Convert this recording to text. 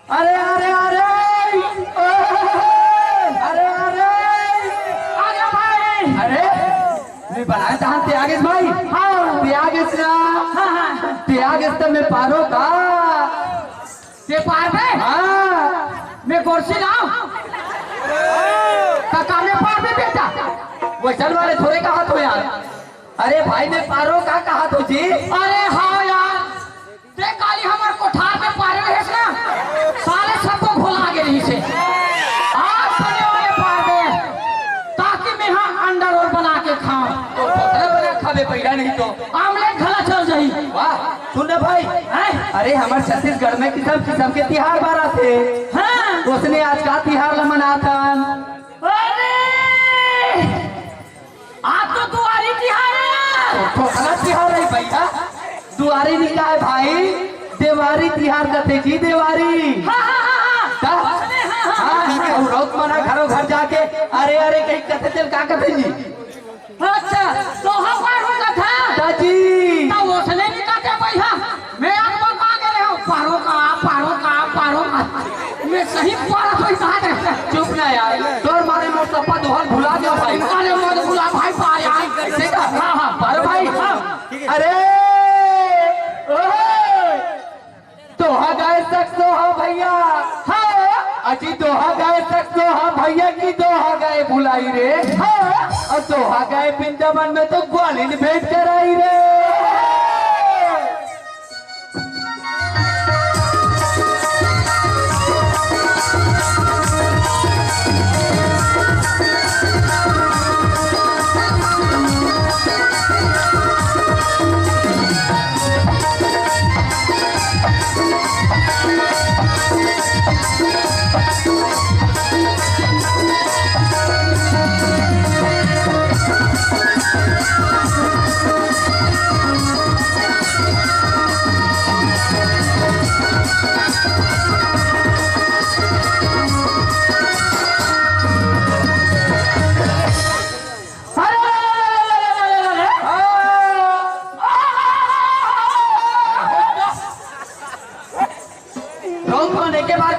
अरे अरे अरे अरे अरे अरे भाई अरे मी बनाया जहां त्यागेश भाई। हाँ त्यागेश ना हाँ त्यागेश तो मैं पारो का। ते पार पे हाँ मैं कुर्सी लाऊं काका में पार पे बेटा वो चल वाले थोड़े कहा तो यार। अरे भाई मैं पारो का कहा तो जी। अरे हाँ यार ते काली हमार कोठार पे पार में है ना साले सबको भुला के रही से आज बने वाले पार पे ताकि मैं हाँ अंडा रोल बना के खाऊं तो पोतरा बना खावे पैदा नहीं तो। आमलेट घला चल जाई वाह सुन भाई। हैं? अरे हमारे छत्तीसगढ़ में किस्म किस्म के तिहार बारा थे। हाँ उसने आज का तिहार ला मनाता। अरे आज तो दुआरी तिहार है ठोकना तिहार है भैया। दुआरी निका है भाई। देवारी तिहार करते जी देवारी। हाँ हाँ का? हाँ उसने हाँ हाँ हाँ और रोज मना घरों घर जाके अरे अरे कहीं कथे चल का कथे जी। अच्छा तो हम पार होगा था दादी तो उसने नहीं काटे भैया मैं आपको कहा गए हो पारो का मैं सही पारा तो इतना है चुप ना यार। तोर मारे मोर सप्पा दोहर भुला दियो भाई। अरे मत बुला भाई पाया ऐसे का? हाँ हाँ अरे भाई अरे दोहा गाय सकते हो भैया। हाँ अजी दोहा गाय सकते हो भैया की दोहा गाय बुलाई रे। हाँ और दोहा गाय वृंदावन में तो ग्वालिन भेंट कराई रे। रोज होने के बाद